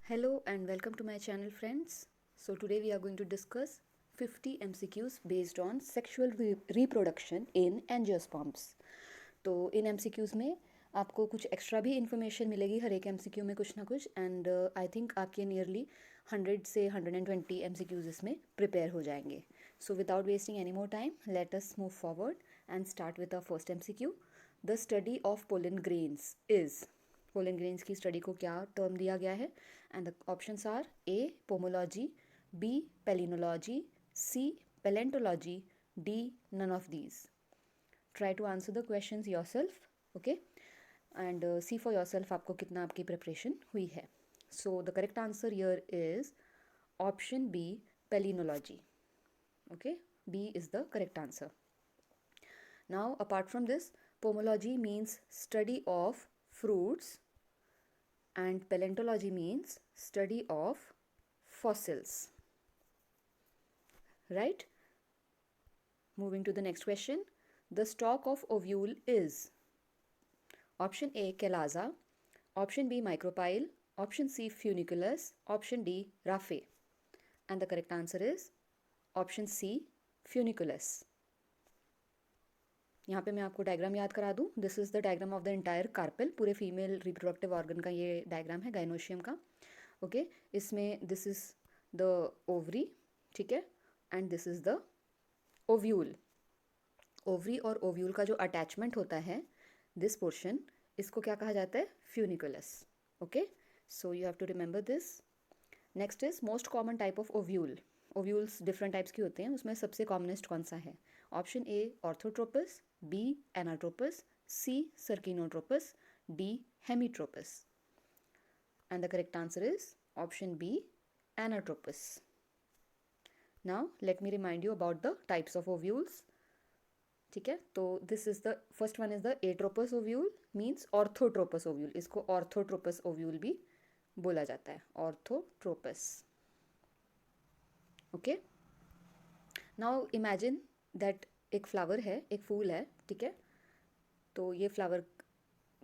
Hello and welcome to my channel, friends. So today we are going to discuss 50 MCQs based on sexual reproduction in angiosperms. तो इन MCQs में आपको कुछ extra भी information मिलेगी हर एक MCQ में कुछ ना कुछ, एंड आई थिंक आपके नियरली 100 से 120 MCQs इसमें प्रिपेयर हो जाएंगे. So without wasting any more time, let us move forward and start with the first MCQ. The study of pollen grains is. Pollen grains की स्टडी को क्या term दिया गया है? And the options are A pomology, B palynology, C palaeontology, D none of these. Try to answer the questions yourself, okay, and see for yourself आपको कितना आपकी preparation हुई है. So the correct answer here is option B, palynology. Okay, B is the correct answer. Now apart from this, pomology means study of fruits and paleontology means study of fossils, right? Moving to the next question. The stalk of ovule is option A chalaza, option B micropyle, option C funiculus, option D raphe. And the correct answer is option C funiculus. यहाँ पे मैं आपको diagram याद करा दूँ. This is the diagram of the entire carpel. पूरे female reproductive organ का ये डायग्राम है, गाइनोशियम का. ओके, इसमें दिस इज़ द ओवरी, ठीक है, and this is the ovule. Ovary और ओव्यूल का जो अटैचमेंट होता है, दिस पोर्शन, इसको क्या कहा जाता है? Funiculus. Okay, so you have to remember this. Next is most common type of ovule. Ovules different types की होते हैं, उसमें सबसे कॉमनेस्ट कौन सा है? Option A orthotropous, B anatropous, C circinotropous, D hemitropous. And the correct answer is option B, anatropous. Now let me remind you about the types of ovules. ठीक है, तो this is the first one is the atropous ovule, means orthotropous ovule. इसको orthotropous ovule भी बोला जाता है, orthotropous. Okay, now imagine that एक flower है, एक फूल है, ठीक है. तो ये फ्लावर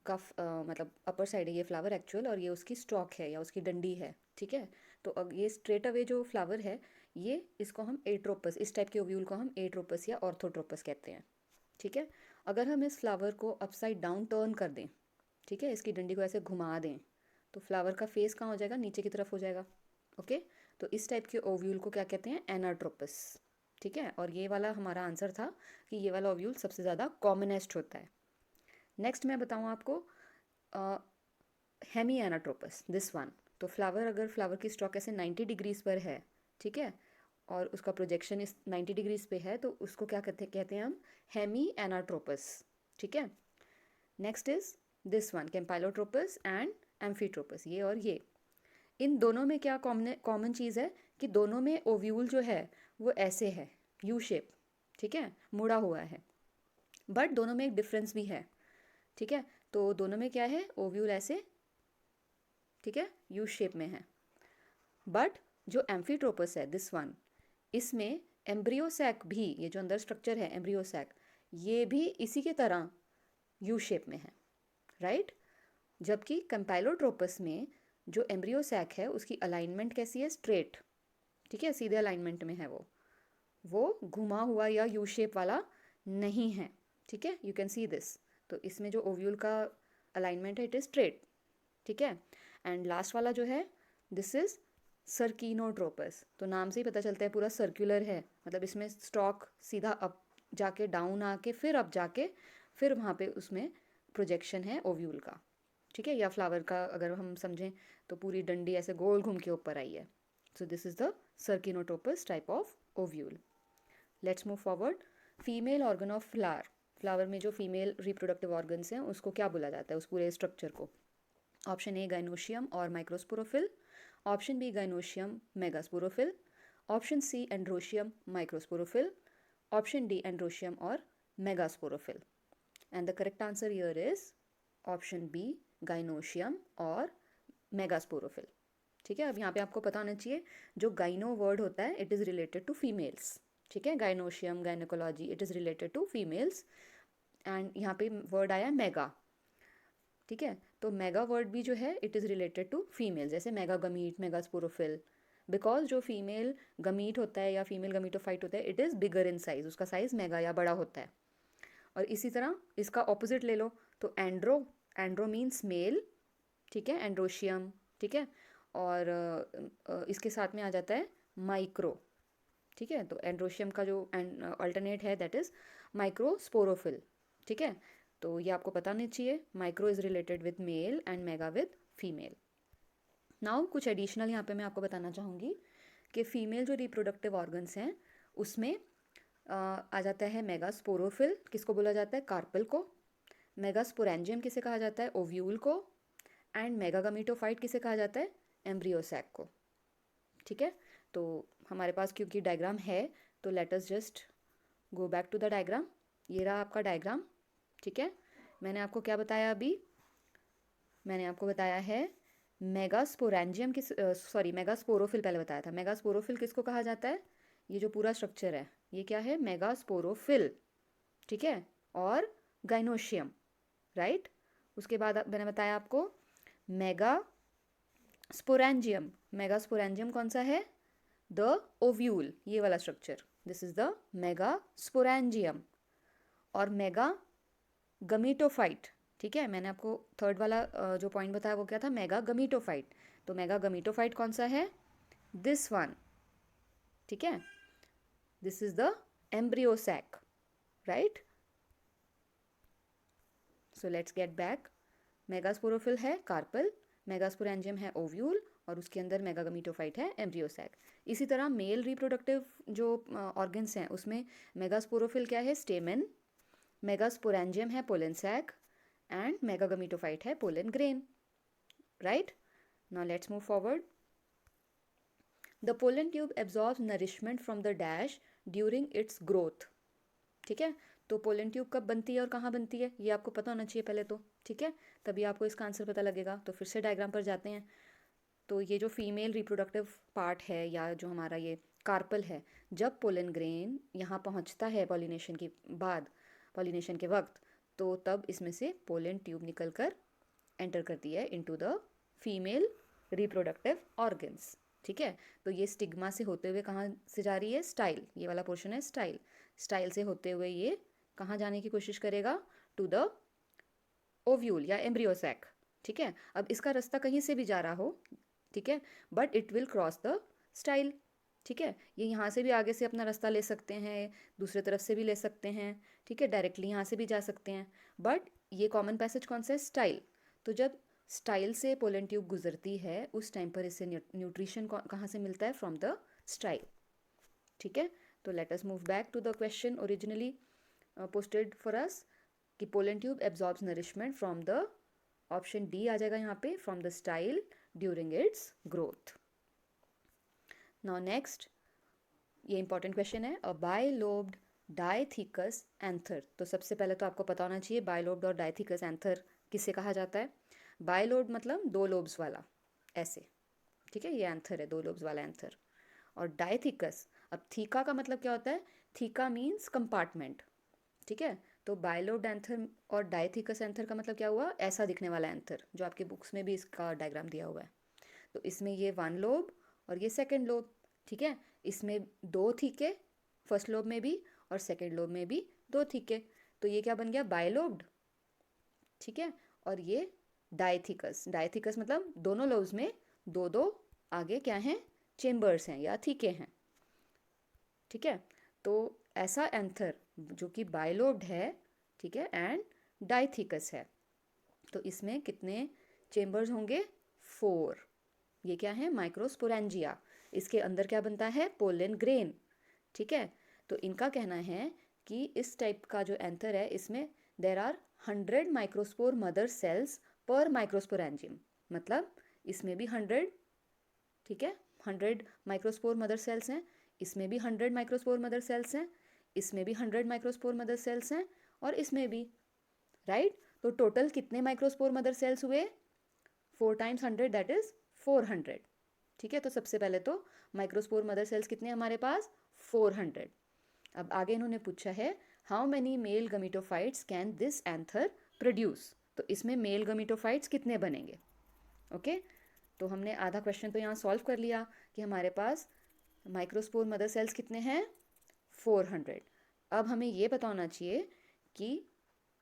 का मतलब अपर साइड है ये फ्लावर एक्चुअल, और ये उसकी स्टॉक है या उसकी डंडी है, ठीक है. तो अब ये स्ट्रेट अवे जो फ्लावर है, ये इसको हम एट्रोपस, इस टाइप के ओव्यूल को हम एट्रोपस या ऑर्थोट्रोपस कहते हैं, ठीक है. अगर हम इस फ्लावर को अपसाइड डाउन टर्न कर दें, ठीक है, इसकी डंडी को ऐसे घुमा दें, तो फ्लावर का फेस कहाँ हो जाएगा? नीचे की तरफ हो जाएगा. ओके, तो इस टाइप के ओव्यूल को क्या कहते हैं? एनाट्रोपस, ठीक है. और ये वाला हमारा आंसर था कि ये वाला ओव्यूल सबसे ज़्यादा कॉमनेस्ट होता है. नेक्स्ट मैं बताऊँ आपको हेमी एनाट्रोपस, दिस वन. तो फ्लावर, अगर फ्लावर की स्टॉक ऐसे 90 डिग्रीज पर है, ठीक है, और उसका प्रोजेक्शन इस 90 डिग्रीज पे है, तो उसको क्या कहते हैं हम? हेमी एनाट्रोपस, ठीक है. Next is this one, campylotropous and amphitropous, ये और ये. इन दोनों में क्या कॉमन चीज़ है कि दोनों में ओव्यूल जो है वो ऐसे है, यू शेप, ठीक है, मुड़ा हुआ है. बट दोनों में एक डिफरेंस भी है, ठीक है. तो दोनों में क्या है? ओव्यूल ऐसे, ठीक है, यू शेप में है. बट जो एम्फीट्रोपस है, दिस वन, इसमें एम्ब्रियोसैक भी, ये जो अंदर स्ट्रक्चर है एम्ब्रियोसैक, ये भी इसी के तरह यू शेप में है, राइट. जबकि कंपाइलोट्रोपस में जो एम्ब्रियोसैक है उसकी अलाइनमेंट कैसी है? स्ट्रेट, ठीक है, सीधे अलाइनमेंट में है वो घुमा हुआ या यू शेप वाला नहीं है, ठीक है. You can see this. तो इसमें जो ओव्यूल का अलाइनमेंट है, इट इज स्ट्रेट, ठीक है. एंड लास्ट वाला जो है, दिस इज सर्किनोट्रोपस. तो नाम से ही पता चलता है पूरा सर्कुलर है, मतलब इसमें स्टॉक सीधा अप जाके डाउन आके फिर अप जाके फिर वहाँ पे उसमें प्रोजेक्शन है ओव्यूल का, ठीक है. या फ्लावर का अगर हम समझें तो पूरी डंडी ऐसे गोल घूम के ऊपर आई है. So this is the circinotropous type of ovule. Let's move forward. Female organ of flower. Flower में जो फीमेल रिप्रोडक्टिव ऑर्गन्स हैं उसको क्या बोला जाता है, उस पूरे स्ट्रक्चर को? ऑप्शन ए गाइनोशियम और microsporophyll, option B gynoecium megasporophyll, option C androecium microsporophyll, option D androecium और megasporophyll. And the correct answer here is option B, gynoecium और मेगास्पोरोफिल, ठीक है. अब यहाँ पे आपको पता होना चाहिए, जो गाइनो वर्ड होता है it is related to females, ठीक है. Gynoecium, gynaecology, it is related to females. And यहाँ पे वर्ड आया मेगा, ठीक है. तो मेगा वर्ड भी जो है it is related to female, जैसे mega gamete, mega sporophyll, because जो फीमेल गमीट होता है या फीमेल गमीटोफाइट होता है it is bigger in size, उसका साइज़ मेगा या बड़ा होता है। और इसी तरह इसका ऑपोजिट ले लो तो एंड्रो, एंड्रो मीन्स मेल, ठीक है, एंड्रोशियम, ठीक है। और इसके साथ में आ जाता है माइक्रो, ठीक है। तो एंड्रोशियम का जो अल्टरनेट है दैट इज़ माइक्रोस्पोरोफिल, ठीक है। तो ये आपको पता नहीं चाहिए, micro is related with male and mega with female. Now कुछ एडिशनल यहाँ पे मैं आपको बताना चाहूँगी कि फीमेल जो रिप्रोडक्टिव ऑर्गन्स हैं उसमें आ जाता है मेगास्पोरोफिल, किसको बोला जाता है, कार्पल को। मेगास्पोरेंजियम किसे कहा जाता है, ओव्यूल को। एंड मेगागमीटोफाइट किसे कहा जाता है, एम्ब्रियोसैक को, ठीक है। तो हमारे पास क्योंकि डायग्राम है तो let us just go back to the diagram. ये रहा आपका डायग्राम, ठीक है। मैंने आपको क्या बताया अभी, मैंने आपको बताया है मेगास्पोरेंजियम किस सॉरी मेगास्पोरोफिल पहले बताया था। मेगास्पोरोफिल किसको कहा जाता है, ये जो पूरा स्ट्रक्चर है ये क्या है, मेगास्पोरोफिल, ठीक है। और गाइनोशियम, राइट। उसके बाद मैंने बताया आपको मेगा स्पोरेंजियम, मेगास्पोरेंजियम कौन सा है, द ओव्यूल, ये वाला structure, this is the megasporangium. और मेगा गमीटोफाइट, ठीक है। मैंने आपको थर्ड वाला जो पॉइंट बताया वो क्या था, मेगा गमीटोफाइट। तो मेगा गमीटोफाइट कौन सा है, दिस वन, ठीक है, this is the embryo sac, right. So let's get back, megasporophyll है कार्पल, मेगास्पोरेंजियम है ओव्यूल, और उसके अंदर मेगागमीटोफाइट है एम्ब्रियोसैक। इसी तरह मेल रिप्रोडक्टिव जो ऑर्गन्स हैं उसमें मेगास्पोरोफिल क्या है, स्टेमेन, मेगास्पोरेंजियम है पोलन सैक, एंड मेगागमीटोफाइट है pollen grain, right. Now let's move forward. The pollen tube absorbs nourishment from the dash during its growth, ठीक है। तो पोलन ट्यूब कब बनती है और कहाँ बनती है ये आपको पता होना चाहिए पहले तो, ठीक है, तभी आपको इसका आंसर पता लगेगा। तो फिर से डायग्राम पर जाते हैं। तो ये जो फीमेल रिप्रोडक्टिव पार्ट है या जो हमारा ये कार्पल है, जब पोलन ग्रेन यहाँ पहुँचता है पॉलिनेशन के बाद, पॉलिनेशन के वक्त, तो तब इसमें से पोलन ट्यूब निकल कर एंटर करती है into the female reproductive organs, ठीक है। तो ये स्टिग्मा से होते हुए कहाँ से जा रही है, स्टाइल, ये वाला पोर्शन है स्टाइल, स्टाइल से होते हुए ये कहाँ जाने की कोशिश करेगा, टू द ओव्यूल या एम्ब्रियोसैक, ठीक है। अब इसका रास्ता कहीं से भी जा रहा हो, ठीक है, but it will cross the style, ठीक है। ये यहाँ से भी आगे से अपना रास्ता ले सकते हैं, दूसरे तरफ से भी ले सकते हैं, ठीक है, डायरेक्टली यहाँ से भी जा सकते हैं, बट ये कॉमन पैसेज कौन सा है, स्टाइल। तो जब स्टाइल से पोलन ट्यूब गुजरती है उस टाइम पर इससे न्यूट्रिशन कहाँ से मिलता है, फ्रॉम द स्टाइल, ठीक है। तो let us move back to the question originally posted for us, कि pollen tube absorbs nourishment from the, option D आ जाएगा यहाँ पे, from the style during its growth. Now next, ये इंपॉर्टेंट क्वेश्चन है, अ बाइलोब्ड डाइथिकस एंथर। तो सबसे पहले तो आपको पता होना चाहिए बाइलोब्ड और डाइथिकस एंथर किसे कहा जाता है। बाइलोब्ड मतलब दो लोब्स वाला, ऐसे, ठीक है, ये एंथर है, दो लोब्स वाला एंथर। और डाइथिकस, अब थीका का मतलब क्या होता है, थीका मीन्स कंपार्टमेंट, ठीक है। तो बाइलोब्ड एंथर और डाइथिकस एंथर का मतलब क्या हुआ, ऐसा दिखने वाला एंथर, जो आपके बुक्स में भी इसका डायग्राम दिया हुआ है। तो इसमें ये वन लोब और ये सेकेंड लोब, ठीक है। इसमें दो थीके, फर्स्ट लोब में भी और सेकेंड लोब में भी दो थीके, तो ये क्या बन गया, बाइलोब्ड, ठीक है। और ये डाइथिकस, डाइथिकस मतलब दोनों लोब्स में दो दो आगे क्या हैं, चेम्बर्स हैं या थीके हैं, ठीक है। तो ऐसा एंथर जो कि बाइलोब्ड है, ठीक है, एंड डाइथिकस है, तो इसमें कितने चेम्बर्स होंगे, 4। ये क्या है, माइक्रोस्पोरेंजिया, इसके अंदर क्या बनता है, पोलन ग्रेन, ठीक है। तो इनका कहना है कि इस टाइप का जो एंथर है इसमें there are 100 microspore mother cells per microsporangium, मतलब इसमें भी 100, ठीक है, 100 माइक्रोस्पोर मदर सेल्स हैं, इसमें भी 100 माइक्रोस्पोर मदर सेल्स हैं, इसमें भी 100 माइक्रोस्पोर मदर सेल्स हैं, और इसमें भी, राइट। तो टोटल कितने माइक्रोस्पोर मदर सेल्स हुए, 4 टाइम्स 100 दैट इज 400, ठीक है। तो सबसे पहले तो माइक्रोस्पोर मदर सेल्स कितने हमारे पास, 400। अब आगे इन्होंने पूछा है, how many male gametophytes can this anther produce. तो इसमें मेल गमीटोफाइट्स कितने बनेंगे। ओके, तो हमने आधा क्वेश्चन तो यहाँ सॉल्व कर लिया कि हमारे पास माइक्रोस्पोर मदर सेल्स कितने हैं, 400। अब हमें ये बताना चाहिए कि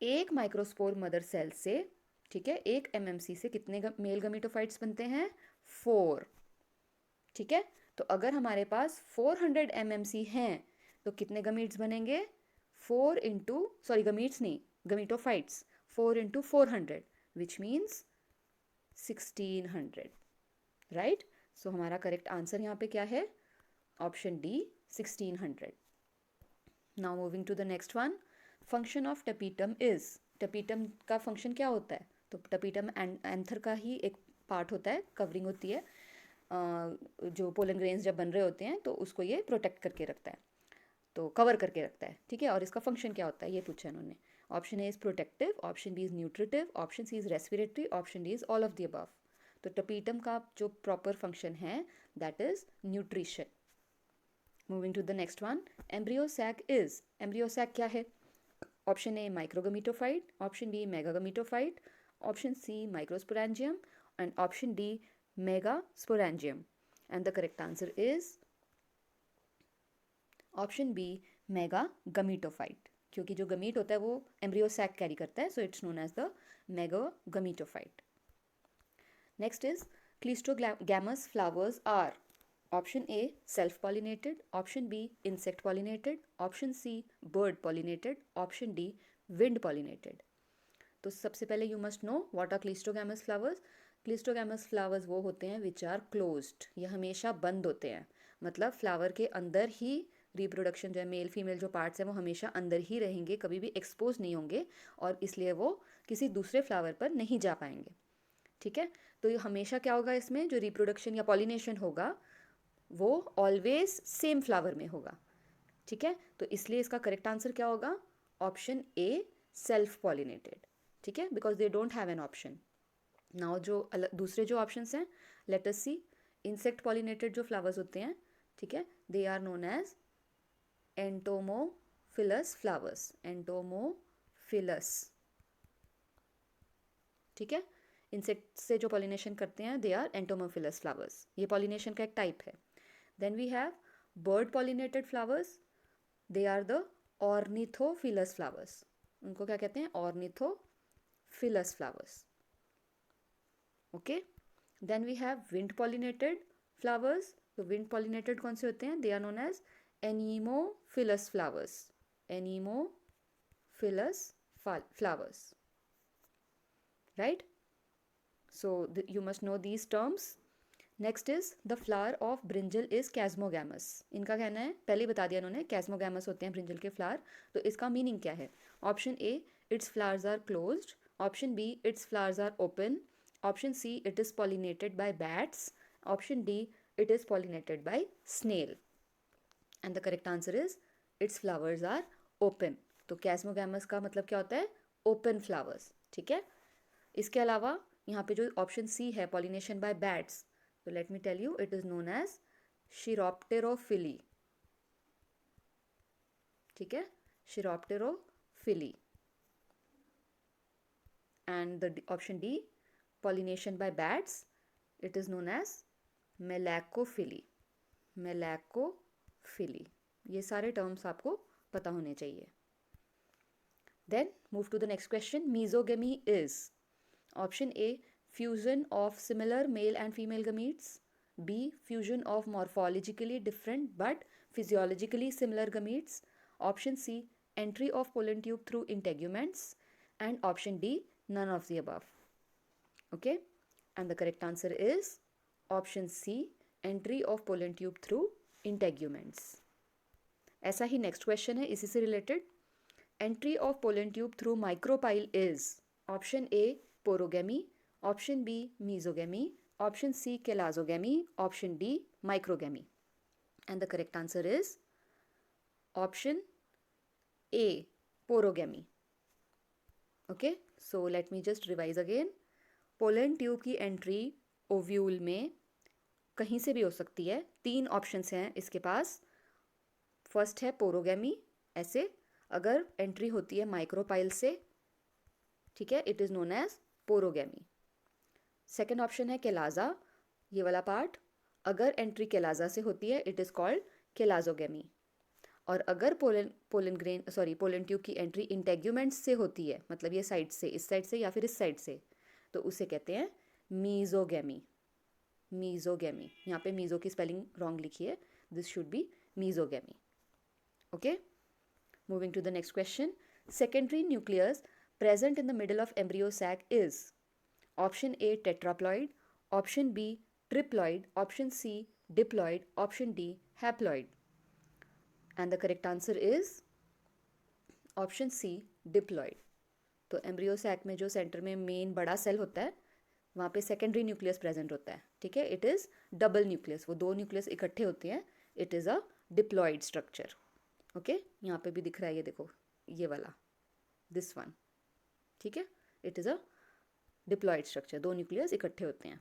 एक माइक्रोस्पोर मदर सेल से, ठीक है, एक एमएमसी से कितने मेल गमीटोफाइट्स बनते हैं, 4। ठीक है, तो अगर हमारे पास 400 एमएमसी हैं तो कितने गमीट्स बनेंगे, 4 इंटू, सॉरी गमीट्स नहीं, gametophytes, 4 into 400 which means 1600, right. So हमारा करेक्ट आंसर यहाँ पे क्या है, option D 1600। Now moving to the next one, function of tapetum is, tapetum का फंक्शन क्या होता है, तो टपीटम एंथर का ही एक पार्ट होता है, कवरिंग होती है, जो पोलन ग्रेन्स जब बन रहे होते हैं तो उसको ये प्रोटेक्ट करके रखता है, तो कवर करके रखता है, ठीक है। और इसका फंक्शन क्या होता है ये पूछा है उन्होंने। Option A is protective, option B is nutritive, option C is respiratory, option D is all of the above. तो टपीटम का जो प्रॉपर फंक्शन है that is nutrition. Moving to the next one, embryo sac is, embryo sac क्या है, option A microgametophyte, option B megagametophyte, option C microsporangium and option D megasporangium. And the correct answer is option B megagametophyte, क्योंकि जो gamete होता है वो embryo sac carry करता है, so it's known as the megagametophyte. Next is cleistogamous flowers are, option A self pollinated, option B insect pollinated, option C bird pollinated, option D wind pollinated. तो सबसे पहले you must know what are cleistogamous flowers. Cleistogamous flowers वो होते हैं which are closed, ये हमेशा बंद होते हैं, मतलब फ्लावर के अंदर ही रिप्रोडक्शन जो है, मेल फीमेल जो पार्ट्स हैं वो हमेशा अंदर ही रहेंगे, कभी भी एक्सपोज नहीं होंगे, और इसलिए वो किसी दूसरे फ्लावर पर नहीं जा पाएंगे, ठीक है। तो ये हमेशा क्या होगा, इसमें जो रिप्रोडक्शन या पॉलिनेशन होगा वो ऑलवेज सेम फ्लावर में होगा, ठीक है। तो इसलिए इसका करेक्ट आंसर क्या होगा, ऑप्शन ए सेल्फ पॉलिनेटेड, ठीक है, because they don't have an option. Now जो दूसरे जो ऑप्शंस हैं, let us see, insect pollinated जो फ्लावर्स होते हैं, ठीक है, they are known as entomophilous flowers, entomophilous, ठीक है। इंसेक्ट से जो पॉलिनेशन करते हैं दे आर एंटोमोफिलस फ्लावर्स, ये पॉलिनेशन का एक टाइप है। Then we have bird pollinated flowers, they are the ornithophilous flowers, उनको क्या कहते हैं, ornithophilous flowers, okay. Then we have wind pollinated flowers, तो विंड पॉलिनेटेड कौन से होते हैं, they are known as anemophilous flowers, anemophilous flowers, right? So you must know these terms. Next is the flower of brinjal is chasmogamous. इनका कहना है, पहले ही बता दिया उन्होंने, chasmogamous होते हैं ब्रिंजल के फ्लावर, तो इसका मीनिंग क्या है। Option A its flowers are closed, option B its flowers are open, option C it is pollinated by bats, option D it is pollinated by snail. And the correct answer is its flowers are open. तो chasmogamous का मतलब क्या होता है, open flowers, ठीक है। इसके अलावा यहाँ पे जो ऑप्शन सी है पॉलिनेशन बाय बैट्स, तो let me tell you it is known as chiropterophily, ठीक है, chiropterophily. And the option D pollination by bats, it is known as malacophily, malacophily. ये सारे टर्म्स आपको पता होने चाहिए। Then move to the next question, mesogamy is, option A fusion of similar male and female gametes, B fusion of morphologically different but physiologically similar gametes, option C entry of pollen tube through integuments, and option D none of the above. Okay, and the correct answer is option C entry of pollen tube through integuments. ऐसा ही next question है इसी से related, entry of pollen tube through micropyle is, option A porogamy, option B mesogamy, option C chalazogamy, option D microgamy. And the correct answer is option A porogamy. Okay, so let me just revise again, pollen tube की entry ovule में कहीं से भी हो सकती है, तीन options हैं इसके पास। फर्स्ट है पोरोगेमी, ऐसे अगर एंट्री होती है माइक्रोपाइल से, ठीक है, it is known as porogamy. Second option है केलाजा, ये वाला पार्ट, अगर एंट्री केलाजा से होती है इट इज़ कॉल्ड केलाजोगैमी। और अगर पोलन ट्यूब की एंट्री इंटेग्यूमेंट्स से होती है, मतलब ये साइड से, इस साइड से या फिर इस साइड से, तो उसे कहते हैं मीजोगैमी। मीजोगैमी, यहाँ पे मीजो की स्पेलिंग रॉन्ग लिखी है, this should be mesogamy. Okay, moving to the next question. Secondary nucleus present in the middle of embryo sac is option A tetraploid, option B triploid, option C diploid, option D haploid, and the correct answer is option C diploid। तो embryo sac में जो centre में main बड़ा cell होता है वहाँ पे secondary nucleus present होता है, ठीक है, इट इज़ डबल न्यूक्लियस, वो दो न्यूक्लियस इकट्ठे होते हैं, it is a diploid structure. Okay, यहाँ पे भी दिख रहा है, ये देखो, ये वाला, दिस वन, ठीक है, it is a diploid structure, दो न्यूक्लियस इकट्ठे होते हैं।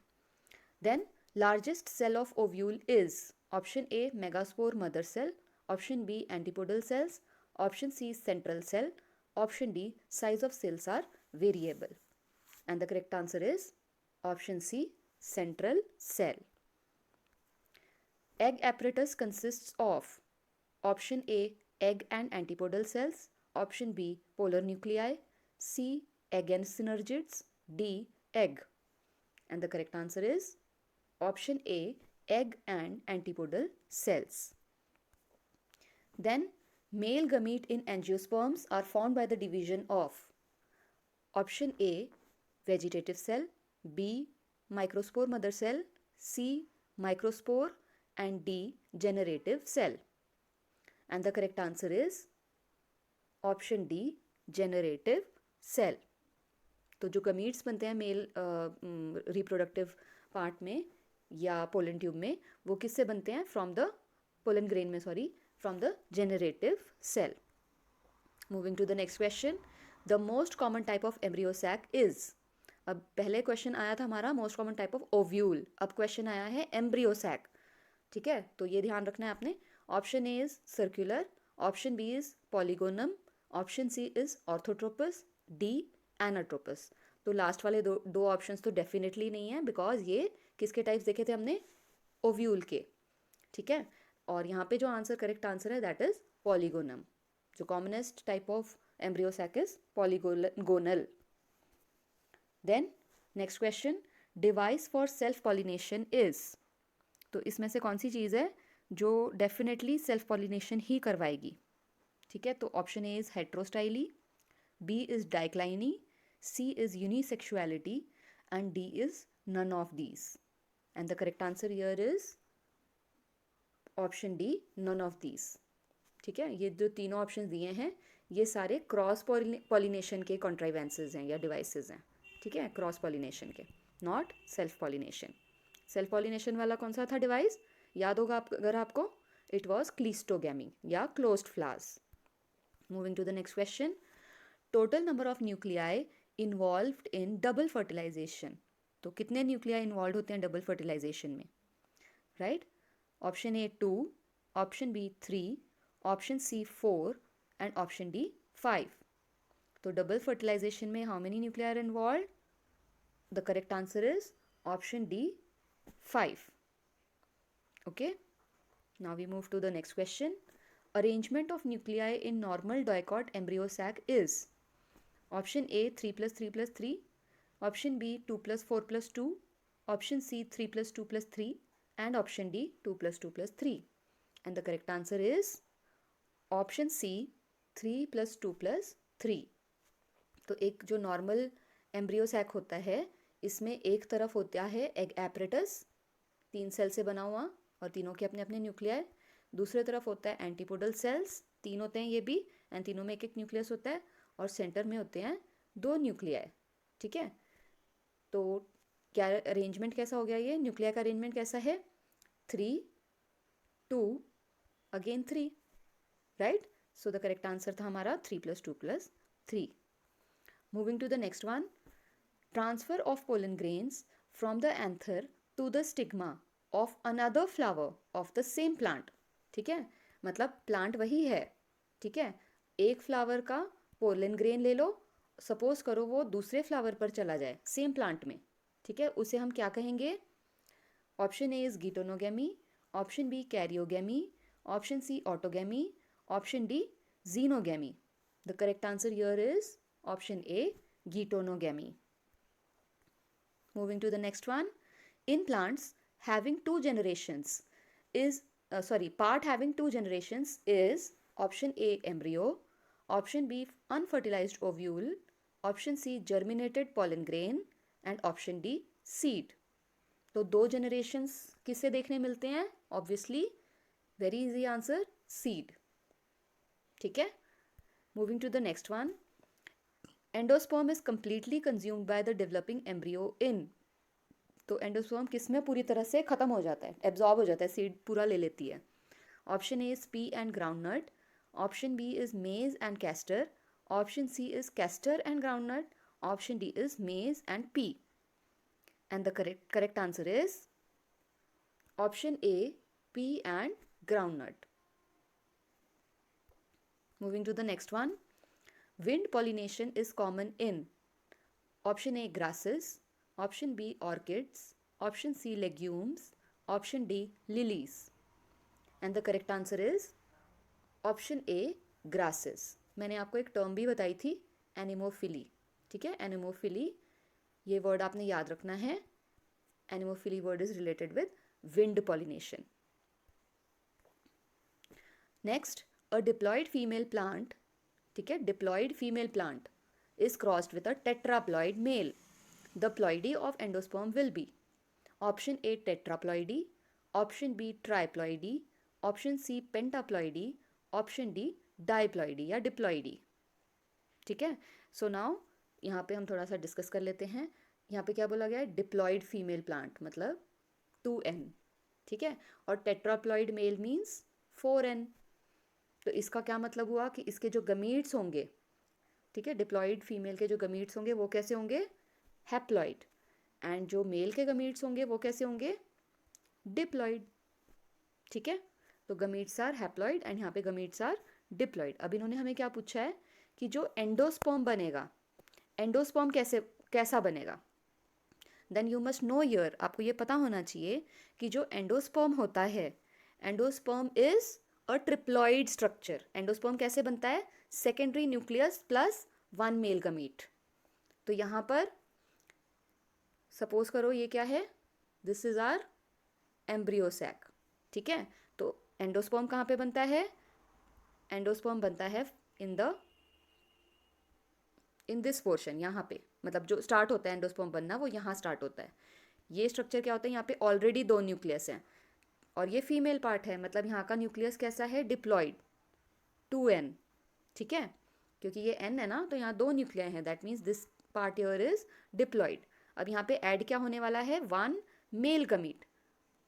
Then largest cell of ovule is option A megaspore mother cell, option B antipodal cells, option C central cell, option D size of cells are variable, and the correct answer is option C central cell. Egg apparatus consists of option A egg and antipodal cells, option B polar nuclei, C egg and synergids, D egg, and the correct answer is option A egg and antipodal cells. Then male gamete in angiosperms are formed by the division of option A vegetative cell, B microspore mother cell, C microspore, and D generative cell, and the correct answer is option D generative cell। तो जो gametes बनते हैं male reproductive part में या pollen tube में, वो किससे बनते हैं? फ्रॉम द पोलन ग्रेन में, sorry, from the generative cell. Moving to the next question, the most common type of embryo sac is, अब पहले क्वेश्चन आया था हमारा most common type of ovule, अब क्वेश्चन आया है एम्ब्रियो सैक, ठीक है, तो ये ध्यान रखना है आपने। Option A is circular, option B is polygonum, option C is orthotropous, D anatropous. तो लास्ट वाले दो ऑप्शंस तो डेफिनेटली नहीं है, बिकॉज ये किसके टाइप्स देखे थे हमने? ओव्यूल के, ठीक है, और यहाँ पे जो आंसर करेक्ट आंसर है दैट इज पॉलीगोनम। जो commonest type of embryo sac is polygonal. Then next question, device for self pollination is, तो इसमें से कौन सी चीज़ है जो डेफिनेटली सेल्फ पॉलिनेशन ही करवाएगी? ठीक है, तो option A is heterostyly, B is dicliny, C is unisexuality, and D is none of these, and the correct answer here is option D none of these. ठीक है, ये जो तीनों ऑप्शन दिए हैं ये सारे क्रॉस पॉलिनेशन के कॉन्ट्राइवेंसेस हैं या डिवाइसेस हैं, ठीक है, क्रॉस पॉलिनेशन के, not self pollination. Self pollination वाला कौन सा था डिवाइस? याद होगा अगर आपको, इट वॉज क्लीस्टोगैमी या closed flowers. Moving to the next question, total number of nuclei involved in double fertilization, तो कितने न्यूक्लियाई इन्वॉल्व होते हैं डबल फर्टिलाइजेशन में? Right, option A 2, option B 3, option C 4 and option D 5। तो double fertilization में how many nuclei are involve? The correct answer is option D 5। Okay, now we move to the next question. Arrangement of nuclei in normal dicot embryo sac is option A 3 plus 3 plus 3, option B 2 plus 4 plus 2, option C 3 plus 2 plus 3, and option D 2 plus 2 plus 3, and the correct answer is option C 3 plus 2 plus 3। तो एक जो normal embryo sac होता है इसमें एक तरफ होता है एग एपरेटस, 3 सेल से बना हुआ और तीनों के अपने अपने न्यूक्लियाई, दूसरे तरफ होता है एंटीपोडल सेल्स, 3 होते हैं ये भी, एंड तीनों में एक एक न्यूक्लियस होता है, और सेंटर में होते हैं 2 न्यूक्लियाई। ठीक है, तो क्या अरेंजमेंट कैसा हो गया? ये न्यूक्लियाई का अरेंजमेंट कैसा है? 3 2 again 3, right, so the correct answer था हमारा 3 plus 2 plus 3। Moving to the next one, transfer of pollen grains from the anther to the stigma of another flower of the same plant. ठीक है, मतलब plant वही है, ठीक है, एक फ्लावर का पोलन ग्रेन ले लो सपोज करो वो दूसरे फ्लावर पर चला जाए सेम प्लांट में, ठीक है, उसे हम क्या कहेंगे? Option A is geitonogamy, option B karyogamy, option C autogamy, option D xenogamy. The correct answer here is option A geitonogamy. Moving to the next one. In plants having two generations is part having two generations is option A embryo, option B unfertilized ovule, option C germinated pollen grain and option D seed. तो दो generations किससे देखने मिलते हैं? Obviously very easy answer seed. ठीक है. Moving to the next one. Endosperm is completely consumed by the developing embryo in. तो endosperm किस में पूरी तरह से खत्म हो जाता है, एब्जॉर्ब हो जाता है, सीड पूरा ले लेती है. Option A is pea and groundnut, option B is maize and castor, option C is castor and groundnut, option D is maize and pea. And the correct answer is option A pea and groundnut. Moving to the next one. Wind pollination is common in option A grasses, option B orchids, option C legumes, option D lilies. And the correct answer is option A grasses. मैंने आपको एक term भी बताई थी, anemophily. ठीक है, anemophily ये word आपने याद रखना है. Anemophily word is related with wind pollination. Next, a diploid female plant, ठीक है, diploid female plant is crossed with a tetraploid male. The ploidy of endosperm will be option A tetraploidy, option B triploidy, option C pentaploidy, option D diploidy या diploidy. ठीक है, so now यहाँ पे हम थोड़ा सा डिस्कस कर लेते हैं. यहाँ पे क्या बोला गया है? डिप्लॉयड फीमेल प्लांट मतलब 2n. ठीक है, और टेट्राप्लॉइड मेल मीन्स 4n. तो इसका क्या मतलब हुआ कि इसके जो गमीट्स होंगे, ठीक है, डिप्लॉयड फीमेल के जो गमीट्स होंगे वो कैसे होंगे? हैप्लॉइड. एंड जो मेल के गमीट्स होंगे वो कैसे होंगे? डिप्लॉयड. ठीक है, तो गमीट्स आर हैप्लॉइड एंड यहाँ पे गमीट्स आर डिप्लॉयड. अब इन्होंने हमें क्या पूछा है कि जो एंडोस्पर्म बनेगा, एंडोस्पर्म कैसा बनेगा? Then you must know year, आपको ये पता होना चाहिए कि जो एंडोस्पर्म होता है, endosperm is a triploid structure. Endosperm कैसे बनता है? Secondary nucleus plus 1 male gamete. तो यहाँ पर सपोज करो ये क्या है? This is our embryo sac. ठीक है, तो एंडोस्पर्म कहाँ पे बनता है? एंडोस्पर्म बनता है इन दिस पोर्शन, यहाँ पे, मतलब जो स्टार्ट होता है एंडोस्पर्म बनना वो यहाँ स्टार्ट होता है. ये स्ट्रक्चर क्या होता है? यहाँ पे ऑलरेडी 2 न्यूक्लियस हैं और ये फीमेल पार्ट है, मतलब यहाँ का न्यूक्लियस कैसा है? Diploid, 2n. ठीक है, क्योंकि ये n है ना, तो यहाँ 2 न्यूक्लियाई हैं, that means this part here is diploid. अब यहाँ पे ऐड क्या होने वाला है? 1 मेल गमीट.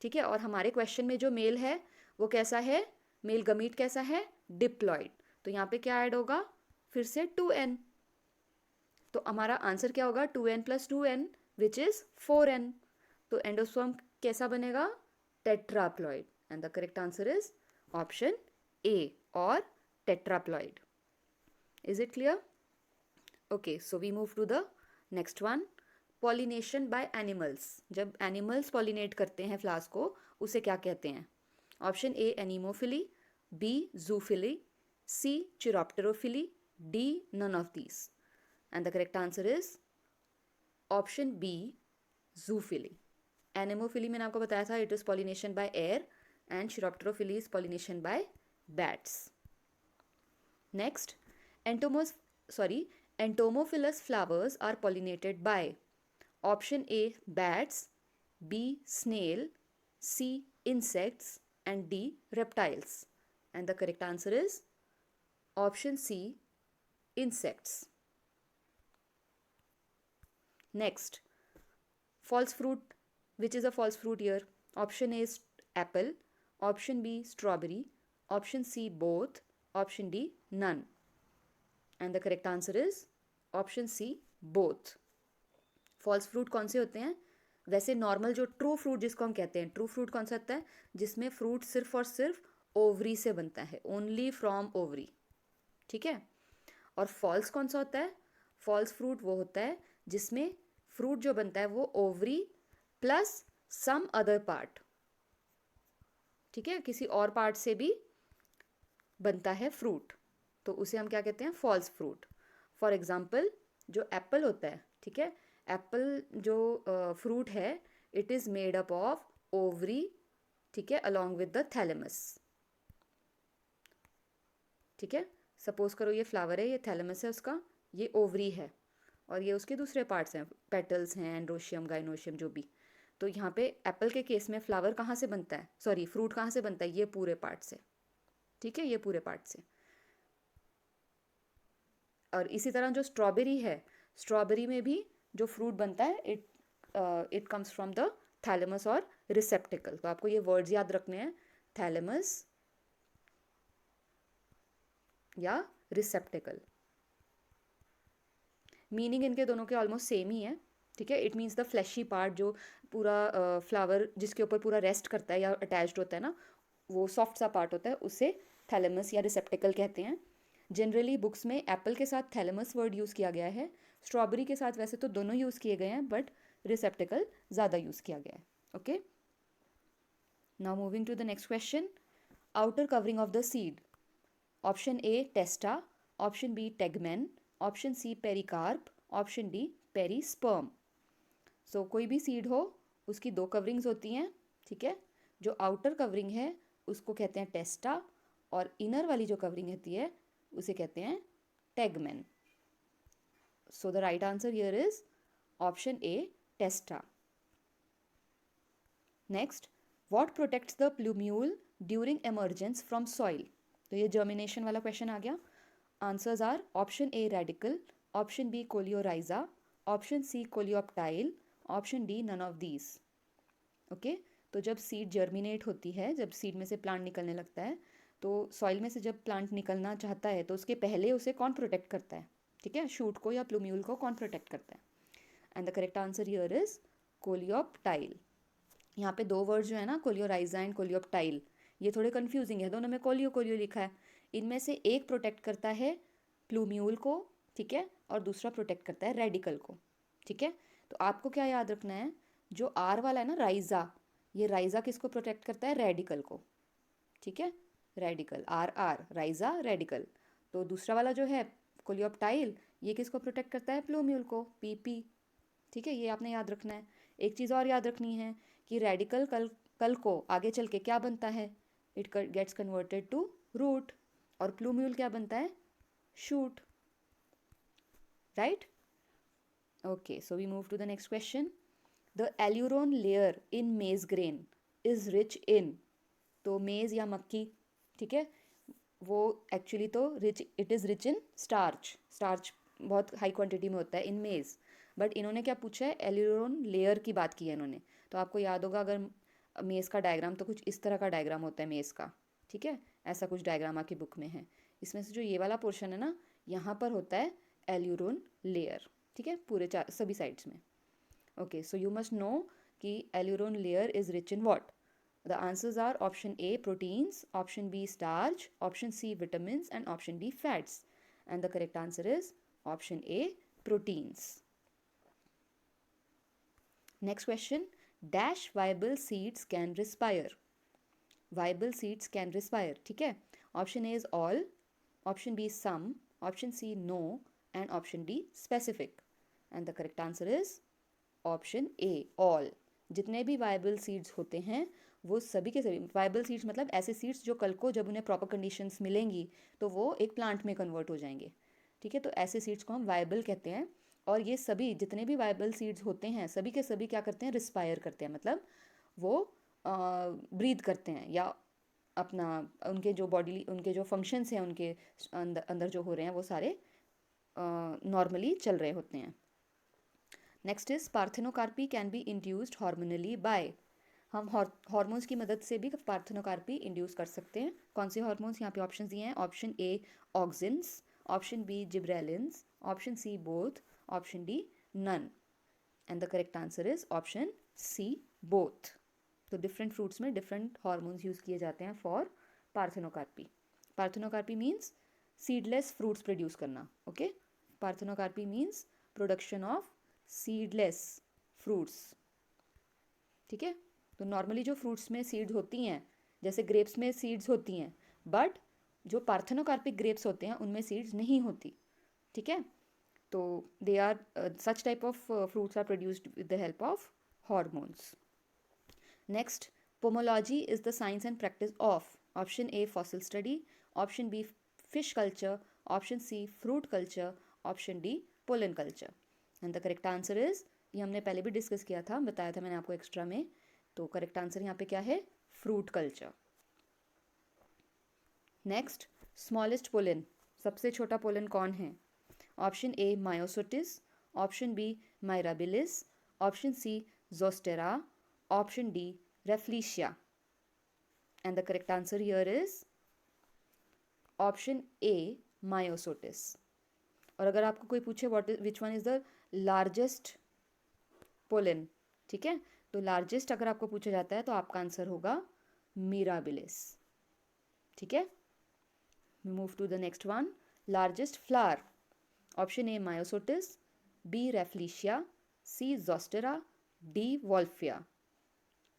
ठीक है, और हमारे क्वेश्चन में जो मेल है वो कैसा है? मेल गमीट कैसा है? डिप्लॉयड. तो यहाँ पे क्या ऐड होगा? फिर से 2n. तो हमारा आंसर क्या होगा? 2n + 2n which is 4n. तो एंडोस्पर्म कैसा बनेगा? Tetraploid. And the correct answer is option A और tetraploid. Is it clear? Okay, so we move to the next one. Pollination by animals. जब animals pollinate करते हैं flowers को, उसे क्या कहते हैं? Option A anemophily, B zoophily, C chiropterophily, D none of these. And the correct answer is option B zoophily. Anemophily मैंने आपको बताया था, it is pollination by air, and चिरोप्टेरोफिली is pollination by bats. Next, entomophilous flowers are pollinated by option A bats, B snail, C insects and D reptiles. And the correct answer is option C insects. Next, false fruit. Which is a false fruit here? Option A is apple, option B strawberry, option C both, option D none. And the correct answer is option C both. False fruit कौन से होते हैं? वैसे normal जो true fruit जिसको हम कहते हैं, ट्रू फ्रूट कौन सा होता है? जिसमें फ्रूट सिर्फ और सिर्फ ओवरी से बनता है, ओनली फ्रॉम ओवरी. ठीक है, और फॉल्स कौन सा होता है? फॉल्स फ्रूट वो होता है जिसमें फ्रूट जो बनता है वो ovary plus some other part, ठीक है, किसी और पार्ट से भी बनता है फ्रूट, तो उसे हम क्या कहते हैं, फॉल्स फ्रूट। फॉर एग्जाम्पल जो एप्पल होता है, ठीक है, एप्पल जो फ्रूट है it is made up of ovary, ठीक है, अलॉन्ग विद द थैलेमस, ठीक है। सपोज करो ये फ्लावर है, ये थैलेमस है उसका, ये ओवरी है, और ये उसके दूसरे पार्ट्स हैं, पेटल्स हैं, एंड्रोशियम, गाइनोशियम, जो भी। तो यहाँ पे एप्पल के केस में फ्लावर कहाँ से बनता है, सॉरी फ्रूट कहाँ से बनता है, ये पूरे पार्ट से, ठीक है, ये पूरे पार्ट से। और इसी तरह जो स्ट्रॉबेरी है, स्ट्रॉबेरी में भी जो फ्रूट बनता है it comes from the thalamus और रिसेप्टिकल। तो आपको ये वर्ड्स याद रखने हैं, थैलेमस या रिसेप्टिकल। मीनिंग इनके दोनों के ऑलमोस्ट सेम ही है, ठीक है। It means the fleshy part, जो पूरा फ्लावर जिसके ऊपर पूरा रेस्ट करता है या अटैच्ड होता है ना, वो सॉफ्ट सा पार्ट होता है, उसे थैलेमस या रिसेप्टिकल कहते हैं। जनरली बुक्स में एप्पल के साथ थैलेमस वर्ड यूज़ किया गया है, स्ट्रॉबेरी के साथ वैसे तो दोनों यूज़ किए गए हैं, बट रिसेप्टिकल ज़्यादा यूज़ किया गया है। Okay, now moving to the next question. Outer covering of the seed, option A testa, option B tegmen, option C pericarp, option D perisperm. So कोई भी सीड हो उसकी दो कवरिंग्स होती हैं, ठीक है। जो आउटर कवरिंग है उसको कहते हैं टेस्टा, और इनर वाली जो कवरिंग होती है उसे कहते हैं tegmen. So the right answer here is option A testa. Next, what protects the plumule during emergence from soil. तो ये जर्मिनेशन वाला क्वेश्चन आ गया। Answers are option A radicle, option B coleorhiza, option C coleoptile, option D none of these. Okay, तो जब seed germinate होती है, जब सीड में से प्लांट निकलने लगता है, तो सॉइल में से जब प्लांट निकलना चाहता है तो उसके पहले उसे कौन प्रोटेक्ट करता है, ठीक है, शूट को या प्लूम्यूल को कौन प्रोटेक्ट करता है। And the correct answer here is coleoptile. यहाँ पे दो वर्ड जो है ना, कोलियोराइजा एंड कोलियोप्टाइल, ये थोड़े कंफ्यूजिंग है, दोनों में कोलियो कोलियो लिखा है। इनमें से एक प्रोटेक्ट करता है प्लूम्यूल को, ठीक है, और दूसरा प्रोटेक्ट करता है रेडिकल को, ठीक है। तो आपको क्या याद रखना है, जो आर वाला है ना राइजा, ये राइजा किसको प्रोटेक्ट करता है, रेडिकल को, ठीक है, radicle, or or rhiza radicle. तो दूसरा वाला जो है कोलियोप्टाइल, ये किसको प्रोटेक्ट करता है, प्लूम्यूल को, पी पी, ठीक है, ये आपने याद रखना है। एक चीज़ और याद रखनी है कि रेडिकल कल कल को आगे चल के क्या बनता है, it gets converted to root, और प्लूम्यूल क्या बनता है, shoot, right. Okay, so we move to the next question. The aleurone layer in maize grain is rich इन। तो मेज या मक्की, ठीक है, वो एक्चुअली तो rich, it is rich in starch, starch बहुत हाई क्वांटिटी में होता है इन मेज, बट इन्होंने क्या पूछा है, एल्यूरोन लेयर की बात की है इन्होंने। तो आपको याद होगा अगर मेज़ का डायग्राम, तो कुछ इस तरह का डायग्राम होता है मेज़ का, ठीक है, ऐसा कुछ डायग्राम आपकी बुक में है। इसमें से जो ये वाला पोर्शन है ना, यहाँ पर होता है एल्यूरोन लेयर, ठीक है, पूरे चार सभी साइड्स में। Okay, so you must know कि aleurone layer is rich in what. The answers are option A proteins, option B starch, option C vitamins, and option D fats. And the correct answer is option A proteins. Next question, dash viable seeds can respire. Viable seeds can respire, ठीक है। Option A is all, option B some, option C no, and option D specific. And the correct answer is option A all. जितने भी viable seeds होते हैं वो सभी के सभी, वायबल सीड्स मतलब ऐसे सीड्स जो कल को जब उन्हें प्रॉपर कंडीशंस मिलेंगी तो वो एक प्लांट में कन्वर्ट हो जाएंगे, ठीक है। तो ऐसे सीड्स को हम वायबल कहते हैं, और ये सभी जितने भी वायबल सीड्स होते हैं सभी के सभी क्या करते हैं, रिस्पायर करते हैं, मतलब वो ब्रीथ करते हैं, या अपना उनके जो बॉडी, उनके जो फंक्शंस हैं उनके अंदर अंदर जो हो रहे हैं वो सारे नॉर्मली चल रहे होते हैं। Next is parthenocarpy can be induced hormonally by. हम हार्मोन्स की मदद से भी पार्थेनोकार्पी इंड्यूस कर सकते हैं। कौन से हार्मोन्स, यहाँ पे ऑप्शन दिए हैं, option A auxins, option B gibberellins, option C both, option D none. And the correct answer is option C both. तो डिफरेंट फ्रूट्स में डिफरेंट हार्मोन्स यूज़ किए जाते हैं for parthenocarpy. Parthenocarpy means seedless fruits produce करना, okay. Parthenocarpy means production of seedless fruits, ठीक है। तो normally जो फ्रूट्स में सीड्स होती हैं, जैसे ग्रेप्स में सीड्स होती हैं, बट जो पार्थेनोकार्पिक ग्रेप्स होते हैं उनमें सीड्स नहीं होती, ठीक है। तो they are such type of fruits are produced with the help of hormones. Next, pomology is the science and practice of option A fossil study, option B fish culture, option C fruit culture, option D pollen culture. And the correct answer is, ये हमने पहले भी discuss किया था, बताया था मैंने आपको एक्स्ट्रा में। तो करेक्ट आंसर यहाँ पे क्या है, fruit culture. Next, smallest pollen, सबसे छोटा पोलन कौन है? Option A myosotis, option B mirabilis, option C zostera, option D rafflesia. And the correct answer here is option A myosotis. और अगर आपको कोई पूछे what is which one is the largest pollen, ठीक है, तो लार्जेस्ट अगर आपको पूछा जाता है तो आपका आंसर होगा मिराबिलिस, ठीक है। We move to the next one. Largest flower. Option A Myosotis, B Rafflesia, C Zostera, D Wolffia.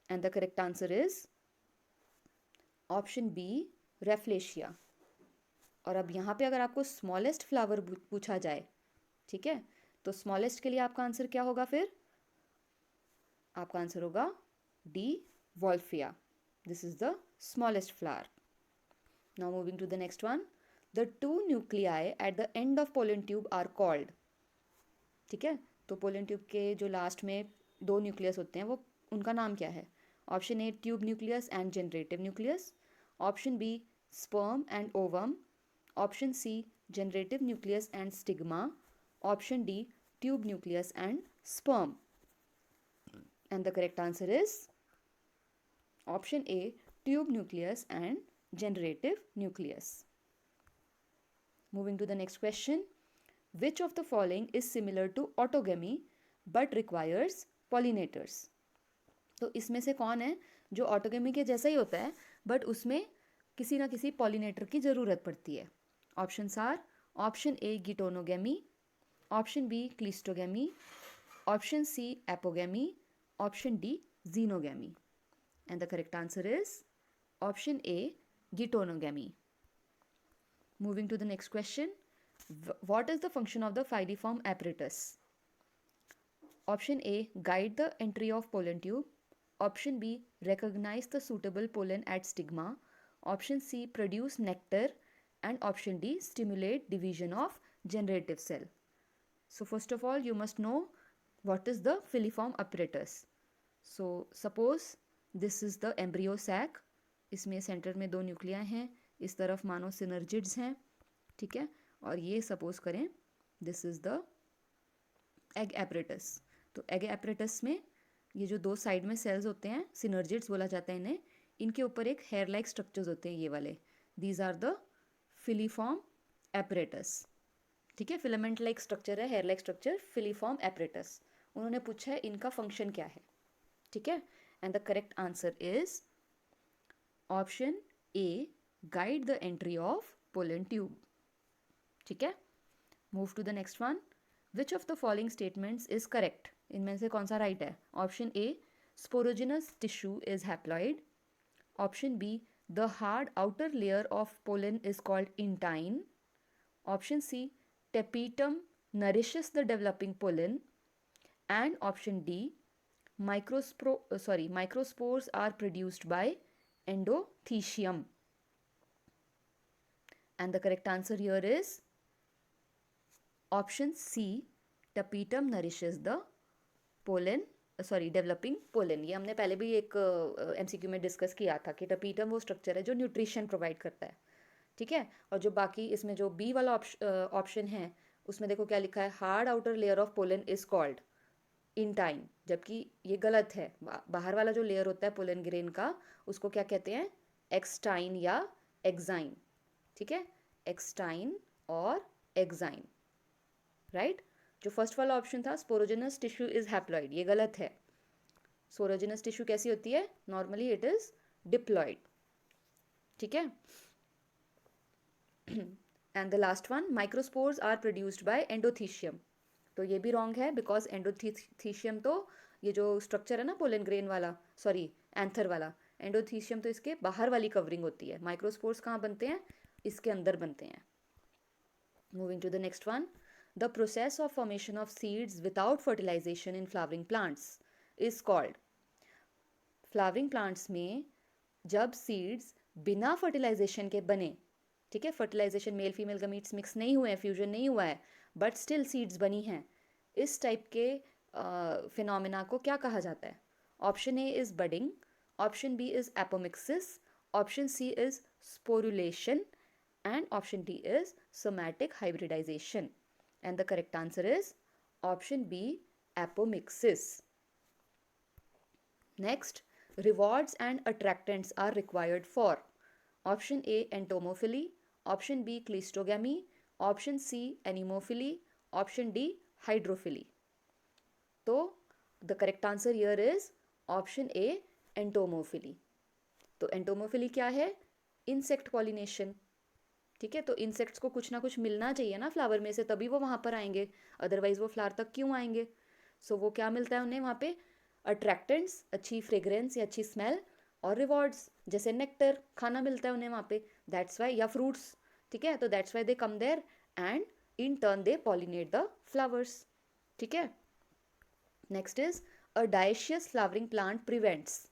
And the correct answer is option B Rafflesia. और अब यहाँ पे अगर आपको स्मॉलेस्ट फ्लावर पूछा जाए, ठीक है, तो स्मॉलेस्ट के लिए आपका आंसर क्या होगा फिर? आपका आंसर होगा D Wolffia. This is the smallest flower. Now moving to the next one. The two nuclei at the end of pollen tube are called. ठीक है, तो पोलन ट्यूब के जो लास्ट में दो न्यूक्लियस होते हैं वो उनका नाम क्या है? Option A tube nucleus and generative nucleus, option B sperm and ovum, option C generative nucleus and stigma, option D tube nucleus and sperm. And the correct answer is option A tube nucleus and generative nucleus. Moving to the next question. Which of the following is similar to autogamy but requires pollinators? तो इसमें से कौन है जो autogamy के जैसा ही होता है बट उसमें किसी ना किसी पॉलिनेटर की ज़रूरत पड़ती है? Options are option A geitonogamy, option B cleistogamy, option C apogamy, option D xenogamy. And the correct answer is option A Geitonogamy. Moving to the next question. What is the function of the filiform apparatus? Option A, guide the entry of pollen tube. Option B, recognize the suitable pollen at stigma. Option C, produce nectar. And option D, stimulate division of generative cell. So first of all, you must know what is the filiform apparatus. So suppose this is the embryo sac. इसमें centre में दो न्यूक्लिया हैं, इस तरफ मानो synergids हैं, ठीक है, और ये सपोज करें this is the egg apparatus. तो एग एपरेटस में ये जो दो साइड में सेल्स होते हैं, सिनर्जिड्स बोला जाता है इन्हें, इनके ऊपर एक हेयर लाइक स्ट्रक्चर्स होते हैं, ये वाले, these are the filiform apparatus, ठीक है। फिलामेंट लाइक स्ट्रक्चर है, hair like structure, filiform apparatus. उन्होंने पूछा है इनका फंक्शन क्या है, ठीक है। And the correct answer is option A guide the entry of pollen tube, ठीक है। Move to the next one. Which of the following statements is correct? इनमें से कौन सा राइट है? Option A sporogenous tissue is haploid, option be the hard outer layer of pollen is called intine, option C tapetum nourishes the developing pollen, and option D microspores are produced by endothecium. And the correct answer here is option C, tapetum nourishes the developing pollen. ये हमने पहले भी एक MCQ में discuss किया था कि tapetum वो स्ट्रक्चर है जो न्यूट्रिशन प्रोवाइड करता है, ठीक है। और जो बाकी इसमें जो बी वाला ऑप्शन है उसमें देखो क्या लिखा है, hard outer layer of pollen is called intine, जबकि ये गलत है। बाहर वाला जो लेयर होता है पोलन ग्रेन का उसको क्या कहते हैं? एक्सटाइन या एक्साइन, ठीक है, एक्सटाइन और एक्साइन, राइट। जो फर्स्ट वाला ऑप्शन था स्पोरोजिनस टिश्यू इज हैप्लॉइड, ये गलत है। स्पोरोजिनस टिश्यू कैसी होती है? नॉर्मली इट इज डिप्लॉइड, ठीक है। And the last one, microspores are produced by endothecium. तो ये भी रॉन्ग है, बिकॉज एंडोथीशियम तो ये जो स्ट्रक्चर है ना पोलन ग्रेन वाला, सॉरी एंथर वाला, एंडोथीशियम तो इसके बाहर वाली कवरिंग होती है। माइक्रोस्पोर्स कहाँ बनते हैं? इसके अंदर बनते हैं। Moving to the next one, the process of formation of seeds without fertilization in flowering plants is called. Flowering plants में जब सीड्स बिना फर्टिलाइजेशन के बने, ठीक है, fertilization male female gametes mix नहीं हुए हैं, फ्यूजन नहीं हुआ है, बट स्टिल सीड्स बनी हैं, इस टाइप के फिनोमिना को क्या कहा जाता है? Option A is budding, option B is apomixis, option C is sporulation, and option D is somatic hybridization. And the correct answer is option B, apomixis. Next, rewards and attractants are required for option A entomophily, option B cleistogamy, option C anemophily, option D hydrophily. तो the correct answer here is option A entomophily. तो entomophily क्या है? Insect pollination, ठीक है, तो insects को कुछ ना कुछ मिलना चाहिए ना फ्लावर में से, तभी वो वहाँ पर आएंगे, अदरवाइज वो फ्लावर तक क्यों आएंगे? सो वो क्या मिलता है उन्हें वहाँ पे? अट्रैक्टेंट्स, अच्छी फ्रेग्रेंस या अच्छी स्मेल, और रिवॉर्ड्स जैसे नेक्टर, खाना मिलता है उन्हें वहाँ पे, दैट्स वाई, या फ्रूट्स, ठीक है, तो that's why they come there and in turn they pollinate the flowers, ठीक है। Next is a dioecious flowering plant prevents.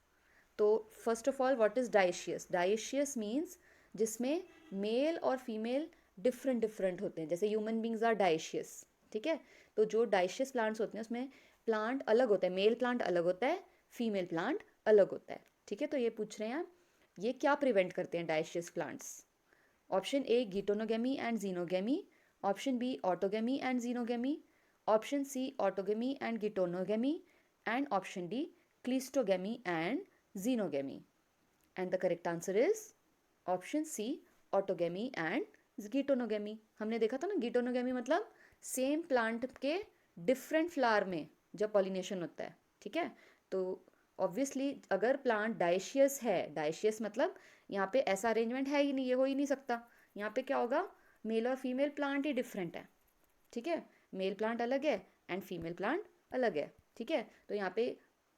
तो first of all what is dioecious? Dioecious means जिसमें मेल और female different different होते हैं, जैसे human beings are dioecious, ठीक है, तो जो डायशियस प्लांट्स होते हैं उसमें प्लांट अलग होता है, मेल प्लांट अलग होता है, फीमेल प्लांट अलग होता है, ठीक है। तो ये पूछ रहे हैं ये क्या प्रिवेंट करते हैं dioecious plants? Option A geitonogamy and xenogamy, option B autogamy and xenogamy, option C autogamy and geitonogamy, and option D cleistogamy and xenogamy. And the correct answer is option C, autogamy and geitonogamy. हमने देखा था ना, geitonogamy मतलब same plant के different flower में जब pollination होता है, ठीक है। तो ऑब्वियसली अगर प्लांट डायशियस है, डायशियस मतलब यहाँ पे ऐसा अरेंजमेंट है ही नहीं, ये हो ही नहीं सकता, यहाँ पे क्या होगा? मेल और फीमेल प्लांट ही डिफरेंट है, ठीक है, मेल प्लांट अलग है एंड फीमेल प्लांट अलग है, ठीक है, तो यहाँ पे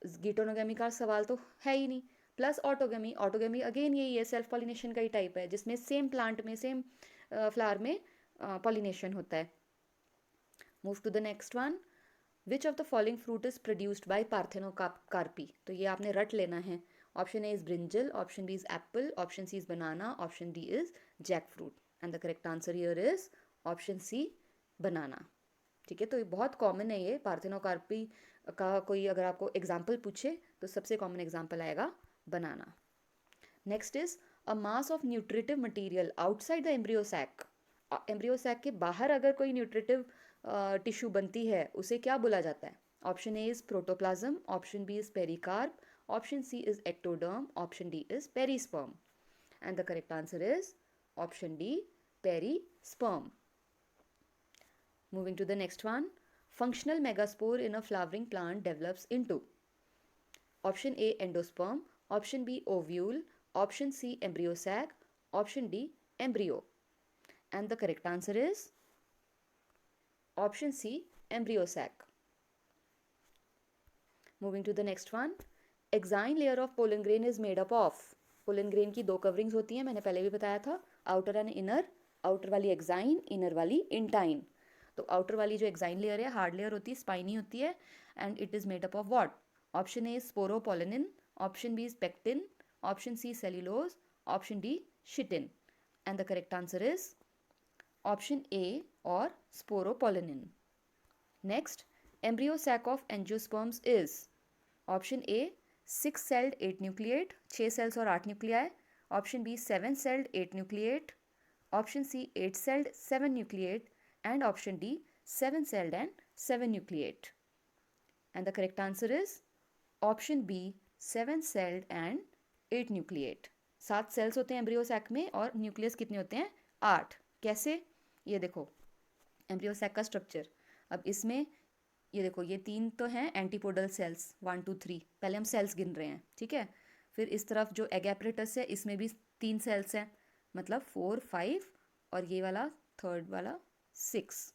गिटोनोगेमी का सवाल तो है ही नहीं। प्लस ऑटोगेमी, ऑटोगेमी अगेन यही है, सेल्फ पॉलिनेशन का ही टाइप है, जिसमें सेम प्लांट में सेम फ्लावर में पॉलिनेशन होता है। Move to the next one, which of the following fruit is produced by parthenocarpy? तो ये आपने रट लेना है। Option A is brinjal, option B is apple, option C is banana, option D is jackfruit. And the correct answer here is option C, banana, ठीक है। तो ये बहुत कॉमन है, ये पार्थेनोकार्पी का कोई अगर आपको एग्जाम्पल पूछे तो सबसे कॉमन एग्जाम्पल आएगा banana. Next is a mass of nutritive material outside the embryo sac. Embryo sac के बाहर अगर कोई न्यूट्रिटिव टिश्यू बनती है उसे क्या बोला जाता है? Option A is protoplasm, option B is pericarp, option C is ectoderm, option D is perisperm. And the correct answer is option D, perisperm. Moving to the next one, functional megaspore in a flowering plant develops into option A endosperm, option B ovule, option C embryo sac, option D embryo. And the correct answer is option C, embryo sac. Moving to the next one, exine layer of pollen grain is made up of। pollen grain की दो coverings होती हैं, मैंने पहले भी बताया था, outer and inner. Outer वाली एक्साइन, इनर वाली इंटाइन। तो आउटर वाली जो एक्साइन लेयर है हार्ड लेयर होती है, स्पाइनी होती है, and it is made up of what? Option A sporopollenin, option B is pectin, option C cellulose, option D chitin. And the correct answer is option A और sporopollenin. Next, embryo sac of angiosperms is option A 6 celled 8 nucleate, 6 sales और 8 nuclei, option B 7 celled 8 nucleate, option C 8 celled 7 nucleate, and option D 7 celled and 7 nucleate. And the correct answer is option B 7 celled and 8 nucleate. 7 sales होते हैं embryo sac में और nucleus कितने होते हैं? 8। कैसे? ये देखो एम्ब्रियो सैक का स्ट्रक्चर। अब इसमें ये देखो, ये 3 तो हैं एंटीपोडल सेल्स, 1 2 3, पहले हम सेल्स गिन रहे हैं, ठीक है। फिर इस तरफ जो एग एपरेटस है इसमें भी 3 सेल्स हैं, मतलब 4 5, और ये वाला थर्ड वाला 6।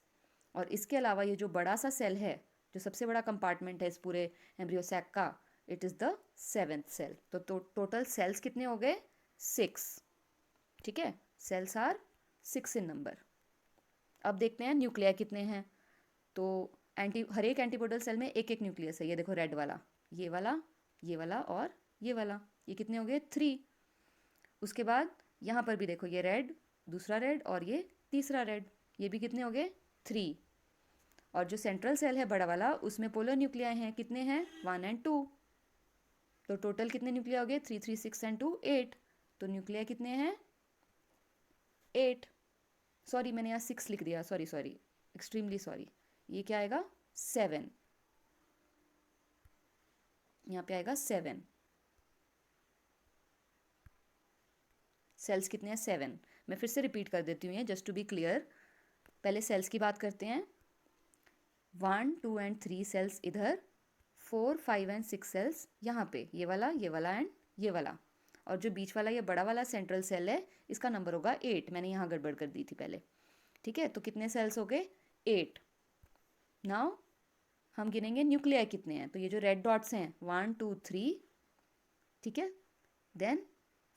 और इसके अलावा ये जो बड़ा सा सेल है, जो सबसे बड़ा कंपार्टमेंट है इस पूरे एम्ब्रियो सैक का, it is the 7th cell. तो टोटल सेल्स कितने हो गए? 6। ठीक है, सेल्स आर 6 इन नंबर। अब देखते हैं न्यूक्लिया कितने हैं। तो हर एक एंटीपोडल सेल में एक एक न्यूक्लियस है। ये देखो रेड वाला, ये वाला, ये वाला और ये वाला। ये कितने हो गए? 3। उसके बाद यहाँ पर भी देखो, ये रेड, दूसरा रेड और ये तीसरा रेड, ये भी कितने हो गए? 3। और जो सेंट्रल सेल है बड़ा वाला, उसमें पोलर न्यूक्लियाई हैं। कितने हैं? 1 और 2। तो टोटल कितने न्यूक्लिया हो गए? 3 3 6 और 2 8। तो न्यूक्लिया कितने हैं? 8। सॉरी, मैंने यहाँ 6 लिख दिया, सॉरी सॉरी, एक्सट्रीमली सॉरी। ये क्या आएगा? 7। यहाँ पे आएगा 7। सेल्स कितने हैं? 7। मैं फिर से रिपीट कर देती हूँ ये, जस्ट टू बी क्लियर। पहले सेल्स की बात करते हैं। 1 2 और 3 सेल्स इधर, 4 5 और 6 सेल्स यहाँ पे, ये वाला एंड ये वाला। और जो बीच वाला ये बड़ा वाला सेंट्रल सेल है, इसका नंबर होगा 8। मैंने यहाँ गड़बड़ कर दी थी पहले। ठीक है, तो कितने सेल्स हो गए? 8। नाउ हम गिनेंगे न्यूक्लियाई कितने हैं। तो ये जो रेड डॉट्स हैं, 1 2 3, ठीक है, then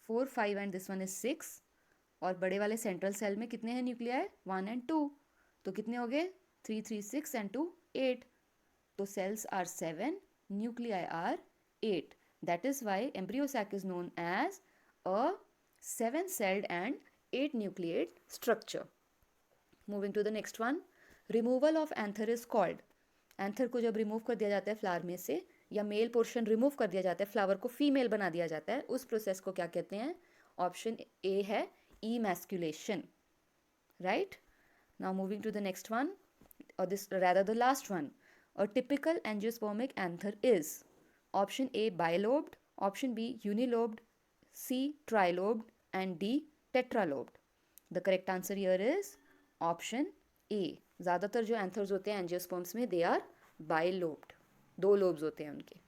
4 5 and this one is 6। और बड़े वाले सेंट्रल सेल में कितने हैं न्यूक्लियाई? 1 और 2। तो कितने हो गए? 3 3 6 और 2 8। तो cells are 7, nuclei are 8. That is why embryo sac is known as a 7-celled and 8-nucleate structure. Moving to the next one, removal of anther is called. Anther को जब रिमूव कर दिया जाता है फ्लावर में से, या मेल पोर्शन रिमूव कर दिया जाता है, फ्लावर को फीमेल बना दिया जाता है, उस प्रोसेस को क्या कहते हैं? ऑप्शन ए है emasculation. Right? Now moving to the next one, or this rather the last one. A typical angiospermic anther is option A bilobed, option B unilobed, C trilobed and D tetralobed. The correct answer here is option A. ज़्यादातर जो anthers होते हैं angiosperms में, they are bilobed, 2 lobes होते हैं उनके।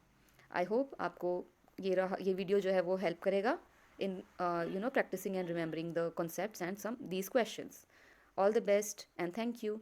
I hope आपको ये वीडियो जो है वो हेल्प करेगा इन practicing and remembering the concepts and some these questions. All the best and thank you.